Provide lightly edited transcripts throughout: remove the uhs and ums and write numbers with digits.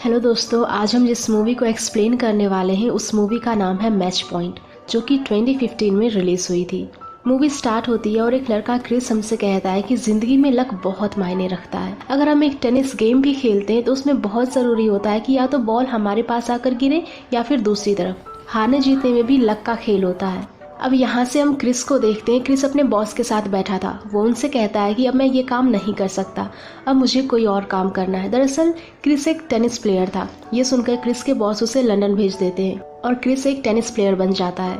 Hello दोस्तों, आज हम जिस मूवी को एक्सप्लेन करने वाले हैं उस मूवी का नाम है मैच पॉइंट, जो कि 2015 में रिलीज़ हुई थी। मूवी स्टार्ट होती है और एक लड़का क्रिस हमसे कहता है कि ज़िंदगी में लक बहुत मायने रखता है। अगर हम एक टेनिस गेम भी खेलते हैं तो उसमें बहुत ज़रूरी होता है कि या तो बॉल हमारे पास आकर गिरे या फिर दूसरी तरफ। हारने जीतने में भी लक का खेल होता है। अब यहाँ से हम क्रिस को देखते हैं। क्रिस अपने बॉस के साथ बैठा था। वो उनसे कहता है कि अब मैं ये काम नहीं कर सकता, अब मुझे कोई और काम करना है। दरअसल क्रिस एक टेनिस प्लेयर था। ये सुनकर क्रिस के बॉस उसे लंदन भेज देते हैं और क्रिस एक टेनिस प्लेयर बन जाता है।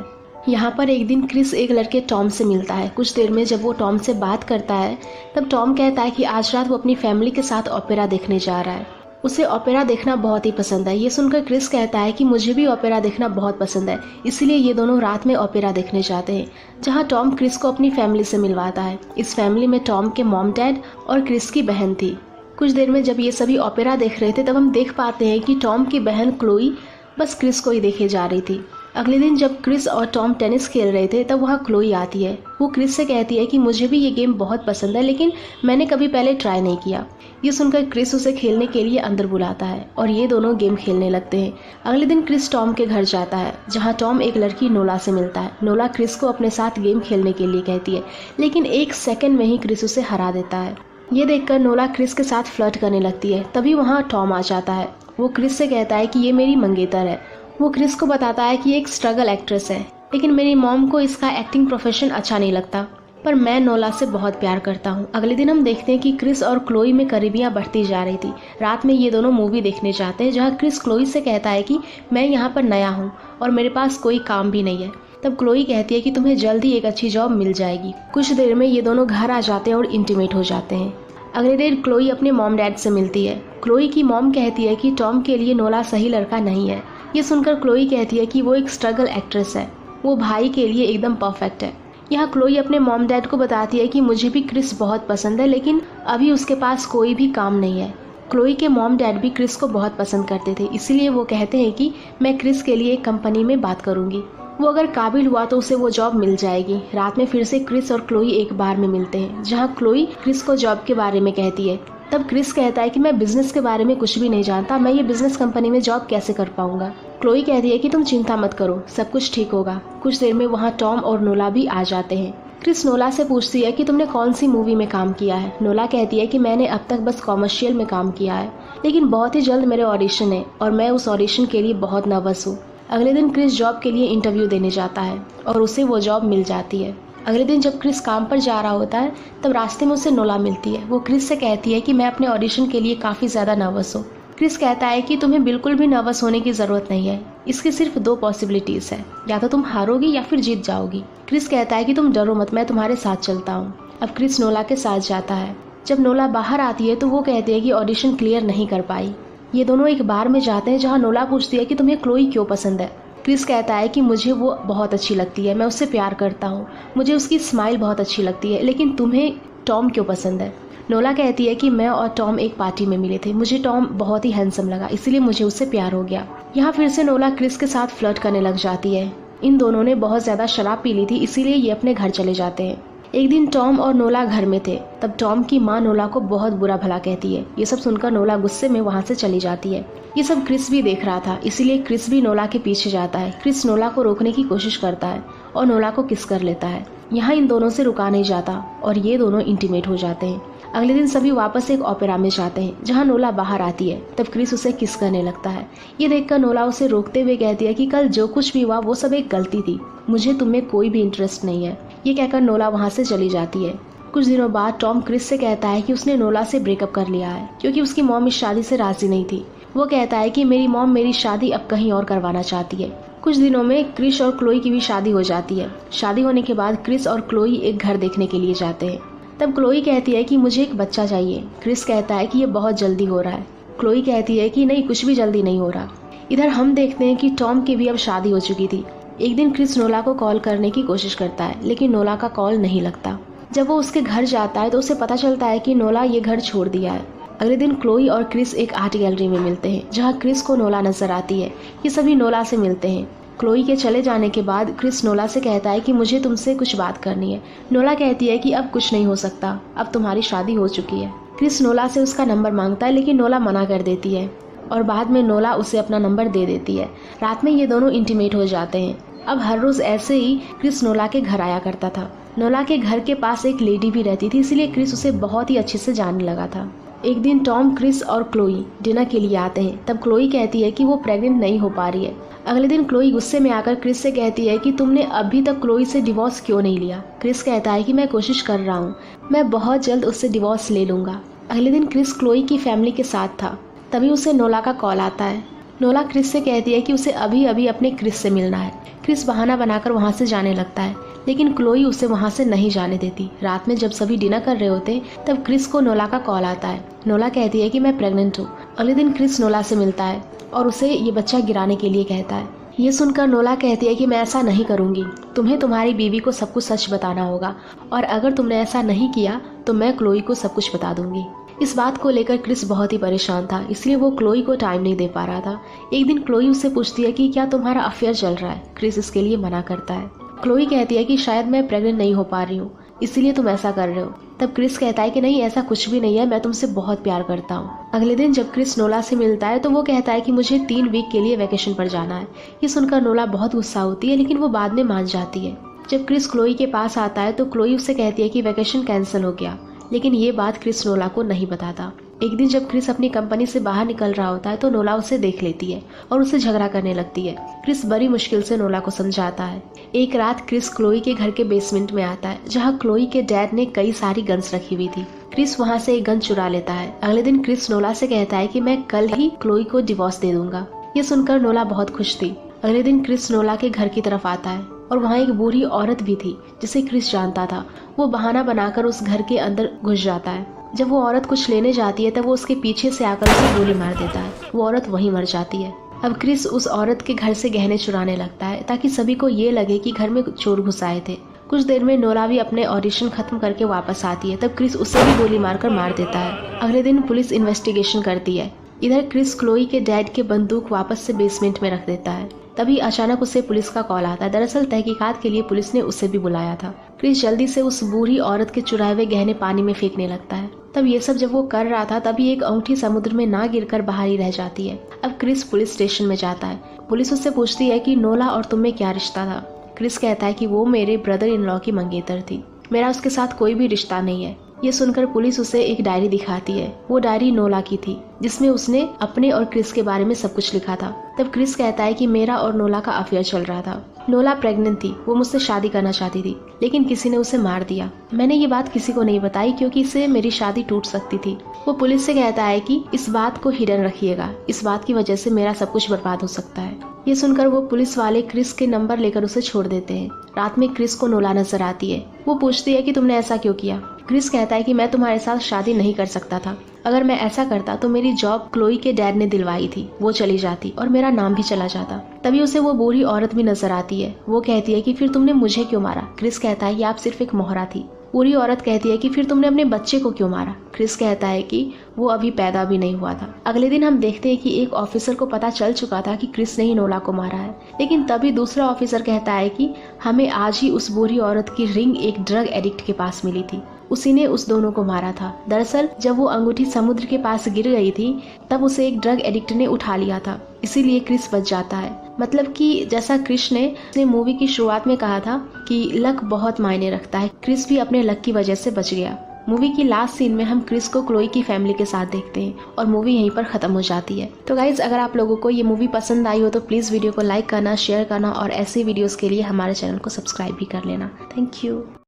यहाँ पर एक दिन क्रिस एक लड़के टॉम से मिलता है। कुछ देर में जब वो टॉम से बात करता है तब टॉम कहता है कि आज रात वो अपनी फैमिली के साथ ओपेरा देखने जा रहा है। उसे ओपेरा देखना बहुत ही पसंद है। ये सुनकर क्रिस कहता है कि मुझे भी ओपेरा देखना बहुत पसंद है, इसलिए ये दोनों रात में ओपेरा देखने जाते हैं, जहां टॉम क्रिस को अपनी फैमिली से मिलवाता है। इस फैमिली में टॉम के मॉम डैड और क्रिस की बहन थी। कुछ देर में जब ये सभी ओपेरा देख रहे थे तब हम देख पाते हैं कि टॉम की बहन क्लोई बस क्रिस को ही देखे जा रही थी। अगले दिन जब क्रिस और टॉम टेनिस खेल रहे थे तब वहाँ क्लोई आती है। वो क्रिस से कहती है कि मुझे भी ये गेम बहुत पसंद है, लेकिन मैंने कभी पहले ट्राई नहीं किया। ये सुनकर क्रिस उसे खेलने के लिए अंदर बुलाता है और ये दोनों गेम खेलने लगते हैं। अगले दिन क्रिस टॉम के घर जाता है, जहाँ टॉम एक लड़की नोला से मिलता है। नोला क्रिस को अपने साथ गेम खेलने के लिए कहती है, लेकिन 1 सेकंड में ही क्रिस उसे हरा देता है। ये देखकर नोला क्रिस के साथ फ्लर्ट करने लगती है। तभी वहाँ टॉम आ जाता है। वो क्रिस से कहता है कि ये मेरी मंगेतर है। वो क्रिस को बताता है कि ये एक स्ट्रगल एक्ट्रेस है, लेकिन मेरी मॉम को इसका एक्टिंग प्रोफेशन अच्छा नहीं लगता, पर मैं नोला से बहुत प्यार करता हूँ। अगले दिन हम देखते हैं कि क्रिस और क्लोई में करीबियाँ बढ़ती जा रही थी। रात में ये दोनों मूवी देखने जाते हैं, जहाँ क्रिस क्लोई से कहता है कि मैं यहाँ पर नया हूँ और मेरे पास कोई काम भी नहीं है। तब क्लोई कहती है कि तुम्हें जल्दी एक अच्छी जॉब मिल जाएगी। कुछ देर में ये दोनों घर आ जाते हैं और इंटीमेट हो जाते हैं। अगले दिन क्लोई अपने मॉम डैड से मिलती है। क्लोई की मॉम कहती है कि टॉम के लिए नोला सही लड़का नहीं है। ये सुनकर क्लोई कहती है कि वो एक स्ट्रगल एक्ट्रेस है, वो भाई के लिए एकदम परफेक्ट है। यहाँ क्लोई अपने मॉम डैड को बताती है कि मुझे भी क्रिस बहुत पसंद है, लेकिन अभी उसके पास कोई भी काम नहीं है। क्लोई के मॉम डैड भी क्रिस को बहुत पसंद करते थे, इसीलिए वो कहते हैं कि मैं क्रिस के लिए एक कंपनी में बात करूंगी। वो अगर काबिल हुआ तो उसे वो जॉब मिल जाएगी। रात में फिर से क्रिस और क्लोई एक बार में मिलते हैं, जहाँ क्लोई क्रिस को जॉब के बारे में कहती है। तब क्रिस कहता है कि मैं बिजनेस के बारे में कुछ भी नहीं जानता, मैं ये बिजनेस कंपनी में जॉब कैसे कर पाऊंगा। क्लोई कहती है कि तुम चिंता मत करो, सब कुछ ठीक होगा। कुछ देर में वहाँ टॉम और नोला भी आ जाते हैं। क्रिस नोला से पूछती है कि तुमने कौन सी मूवी में काम किया है। नोला कहती है कि मैंने अब तक बस कॉमर्शियल में काम किया है, लेकिन बहुत ही जल्द मेरे ऑडिशन है और मैं उस ऑडिशन के लिए बहुत नर्वस हूँ। अगले दिन क्रिस जॉब के लिए इंटरव्यू देने जाता है और उसे वो जॉब मिल जाती है। अगले दिन जब क्रिस काम पर जा रहा होता है तब रास्ते में उसे नोला मिलती है। वो क्रिस से कहती है कि मैं अपने ऑडिशन के लिए काफ़ी ज़्यादा नर्वस हूँ। क्रिस कहता है कि तुम्हें बिल्कुल भी नर्वस होने की ज़रूरत नहीं है, इसकी सिर्फ 2 पॉसिबिलिटीज़ है, या तो तुम हारोगी या फिर जीत जाओगी। क्रिस कहता है कि तुम डरो मत, मैं तुम्हारे साथ चलता हूँ। अब क्रिस नोला के साथ जाता है। जब नोला बाहर आती है तो वो कहती है कि ऑडिशन क्लियर नहीं कर पाई। ये दोनों एक बार में जाते हैं, जहाँ नोला पूछती है कि तुम्हें क्लोई क्यों पसंद है। क्रिस कहता है कि मुझे वो बहुत अच्छी लगती है, मैं उससे प्यार करता हूँ, मुझे उसकी स्माइल बहुत अच्छी लगती है, लेकिन तुम्हें टॉम क्यों पसंद है। नोला कहती है कि मैं और टॉम एक पार्टी में मिले थे, मुझे टॉम बहुत ही हैंडसम लगा, इसीलिए मुझे उससे प्यार हो गया। यहाँ फिर से नोला क्रिस के साथ फ्लर्ट करने लग जाती है। इन दोनों ने बहुत ज़्यादा शराब पी ली थी, इसीलिए ये अपने घर चले जाते हैं। एक दिन टॉम और नोला घर में थे, तब टॉम की माँ नोला को बहुत बुरा भला कहती है। ये सब सुनकर नोला गुस्से में वहाँ से चली जाती है। ये सब क्रिस भी देख रहा था, इसीलिए क्रिस भी नोला के पीछे जाता है। क्रिस नोला को रोकने की कोशिश करता है और नोला को किस कर लेता है। यहाँ इन दोनों से रुका नहीं जाता और ये दोनों इंटीमेट हो जाते हैं। अगले दिन सभी वापस एक ओपेरा में जाते हैं, जहाँ नोला बाहर आती है। तब क्रिस उसे किस करने लगता है। ये देखकर नोला उसे रोकते हुए कहती है कि कल जो कुछ भी हुआ वो सब एक गलती थी, मुझे तुम्हें कोई भी इंटरेस्ट नहीं है। ये कहकर नोला वहाँ से चली जाती है। कुछ दिनों बाद टॉम क्रिस से कहता है कि उसने नोला से ब्रेकअप कर लिया है, क्योंकि उसकी मॉम इस शादी से राजी नहीं थी। वो कहता है कि मेरी मॉम मेरी शादी अब कहीं और करवाना चाहती है। कुछ दिनों में क्रिस और क्लोई की भी शादी हो जाती है। शादी होने के बाद क्रिस और क्लोई एक घर देखने के लिए जाते हैं। तब क्लोई कहती है कि मुझे एक बच्चा चाहिए। क्रिस कहता है कि ये बहुत जल्दी हो रहा है। क्लोई कहती है कि नहीं, कुछ भी जल्दी नहीं हो रहा। इधर हम देखते हैं कि टॉम की भी अब शादी हो चुकी थी। एक दिन क्रिस नोला को कॉल करने की कोशिश करता है, लेकिन नोला का कॉल नहीं लगता। जब वो उसके घर जाता है तो उसे पता चलता है कि नोला ये घर छोड़ दिया है। अगले दिन क्लोई और क्रिस एक आर्ट गैलरी में मिलते हैं, जहाँ क्रिस को नोला नजर आती है। ये सभी नोला से मिलते हैं। क्लोई के चले जाने के बाद क्रिस नोला से कहता है कि मुझे तुमसे कुछ बात करनी है। नोला कहती है कि अब कुछ नहीं हो सकता, अब तुम्हारी शादी हो चुकी है। क्रिस नोला से उसका नंबर मांगता है, लेकिन नोला मना कर देती है। और बाद में नोला उसे अपना नंबर दे देती है। रात में ये दोनों इंटीमेट हो जाते हैं। अब हर रोज ऐसे ही क्रिस नोला के घर आया करता था। नोला के घर के पास एक लेडी भी रहती थी, इसलिए क्रिस उसे बहुत ही अच्छे से जानने लगा था। एक दिन टॉम, क्रिस और क्लोई डिनर के लिए आते हैं। तब क्लोई कहती है कि वो प्रेग्नेंट नहीं हो पा रही है। अगले दिन क्लोई गुस्से में आकर क्रिस से कहती है कि तुमने अभी तक क्लोई से डिवोर्स क्यों नहीं लिया। क्रिस कहता है कि मैं कोशिश कर रहा हूँ, मैं बहुत जल्द उससे डिवोर्स ले लूंगा। अगले दिन क्रिस क्लोई की फैमिली के साथ था। तभी उसे नोला का कॉल आता है। नोला क्रिस से कहती है कि उसे अभी अभी अपने क्रिस से मिलना है। क्रिस बहाना बनाकर वहाँ से जाने लगता है, लेकिन क्लोई उसे वहाँ से नहीं जाने देती। रात में जब सभी डिनर कर रहे होते तब क्रिस को नोला का कॉल आता है। नोला कहती है कि मैं प्रेग्नेंट हूँ। अगले दिन क्रिस नोला से मिलता है और उसे ये बच्चा गिराने के लिए कहता है। ये सुनकर नोला कहती है कि मैं ऐसा नहीं करूँगी, तुम्हें तुम्हारी बीवी को सब कुछ सच बताना होगा, और अगर तुमने ऐसा नहीं किया तो मैं क्लोई को सब कुछ बता दूंगी। इस बात को लेकर क्रिस बहुत ही परेशान था, इसलिए वो क्लोई को टाइम नहीं दे पा रहा था। एक दिन क्लोई उससे पूछती है कि क्या तुम्हारा अफेयर चल रहा है। क्रिस इसके लिए मना करता है। क्लोई कहती है कि शायद मैं प्रेग्नेंट नहीं हो पा रही हूँ, इसीलिए तुम ऐसा कर रहे हो। तब क्रिस कहता है कि नहीं, ऐसा कुछ भी नहीं है, मैं तुमसे बहुत प्यार करता हूँ। अगले दिन जब क्रिस नोला से मिलता है तो वो कहता है कि मुझे 3 वीक के लिए वैकेशन पर जाना है। ये सुनकर नोला बहुत गुस्सा होती है, लेकिन वो बाद में मान जाती है। जब क्रिस क्लोई के पास आता है तो क्लोई उससे कहती है कि वैकेशन कैंसिल हो गया, लेकिन ये बात क्रिस नोला को नहीं बताता। एक दिन जब क्रिस अपनी कंपनी से बाहर निकल रहा होता है तो नोला उसे देख लेती है और उससे झगड़ा करने लगती है। क्रिस बड़ी मुश्किल से नोला को समझाता है। एक रात क्रिस क्लोई के घर के बेसमेंट में आता है, जहाँ क्लोई के डैड ने कई सारी गन्स रखी हुई थी। क्रिस वहाँ से एक गन चुरा लेता है। अगले दिन क्रिस नोला से कहता है कि मैं कल ही क्लोई को डिवोर्स दे दूंगा। ये सुनकर नोला बहुत खुश थी। अगले दिन क्रिस नोला के घर की तरफ आता है और वहाँ एक बूढ़ी औरत भी थी जिसे क्रिस जानता था। वो बहाना बनाकर उस घर के अंदर घुस जाता है। जब वो औरत कुछ लेने जाती है तब वो उसके पीछे से आकर उसे गोली मार देता है। वो औरत वहीं मर जाती है। अब क्रिस उस औरत के घर से गहने चुराने लगता है ताकि सभी को ये लगे कि घर में चोर घुस आए थे। कुछ देर में नोला भी अपने ऑडिशन खत्म करके वापस आती है। तब क्रिस उसे भी गोली मारकर मार देता है। अगले दिन पुलिस इन्वेस्टिगेशन करती है। इधर क्रिस क्लोई के डैड के बंदूक वापस से बेसमेंट में रख देता है। तभी अचानक उसे पुलिस का कॉल आता है। दरअसल तहकीकात के लिए पुलिस ने उसे भी बुलाया था। क्रिस जल्दी से उस बूढ़ी औरत के चुराए हुए गहने पानी में फेंकने लगता है। तब ये सब जब वो कर रहा था तभी एक अंगूठी समुद्र में ना गिरकर बाहर ही रह जाती है। अब क्रिस पुलिस स्टेशन में जाता है। पुलिस उससे पूछती है कि नोला और तुम में क्या रिश्ता था। क्रिस कहता है कि वो मेरे ब्रदर इन लॉ की मंगेतर थी, मेरा उसके साथ कोई भी रिश्ता नहीं है। ये सुनकर पुलिस उसे एक डायरी दिखाती है। वो डायरी नोला की थी, जिसमें उसने अपने और क्रिस के बारे में सब कुछ लिखा था। तब क्रिस कहता है कि मेरा और नोला का अफेयर चल रहा था। नोला प्रेग्नेंट थी, वो मुझसे शादी करना चाहती थी, लेकिन किसी ने उसे मार दिया। मैंने ये बात किसी को नहीं बताई क्योंकि इससे मेरी शादी टूट सकती थी। वो पुलिस से कहता है कि इस बात को हिडन रखिएगा, इस बात की वजह से मेरा सब कुछ बर्बाद हो सकता है। ये सुनकर वो पुलिस वाले क्रिस के नंबर लेकर उसे छोड़ देते हैं। रात में क्रिस को नोला नजर आती है। वो पूछती है कि तुमने ऐसा क्यों किया। क्रिस कहता है कि मैं तुम्हारे साथ शादी नहीं कर सकता था। अगर मैं ऐसा करता तो मेरी जॉब क्लोई के डैड ने दिलवाई थी, वो चली जाती और मेरा नाम भी चला जाता। तभी उसे वो बूढ़ी औरत भी नजर आती है। वो कहती है कि फिर तुमने मुझे क्यों मारा। क्रिस कहता है कि आप सिर्फ एक मोहरा थी। बूढ़ी औरत कहती है कि फिर तुमने अपने बच्चे को क्यों मारा। क्रिस कहता है कि वो अभी पैदा भी नहीं हुआ था। अगले दिन हम देखते हैं कि एक ऑफिसर को पता चल चुका था कि क्रिस ने ही नोला को मारा है, लेकिन तभी दूसरा ऑफिसर कहता है कि हमें आज ही उस बूढ़ी औरत की रिंग एक ड्रग एडिक्ट के पास मिली थी, उसी ने उस दोनों को मारा था। दरअसल जब वो अंगूठी समुद्र के पास गिर गई थी तब उसे एक ड्रग एडिक्ट ने उठा लिया था, इसीलिए क्रिस बच जाता है। मतलब कि जैसा क्रिस ने मूवी की शुरुआत में कहा था कि लक बहुत मायने रखता है, क्रिस भी अपने लक की वजह से बच गया। मूवी की लास्ट सीन में हम क्रिस को क्लोई की फैमिली के साथ देखते हैं और मूवी यहीं पर खत्म हो जाती है। तो गाइज, अगर आप लोगों को ये मूवी पसंद आई हो तो प्लीज वीडियो को लाइक करना, शेयर करना और ऐसे वीडियोस के लिए हमारे चैनल को सब्सक्राइब भी कर लेना। Thank you.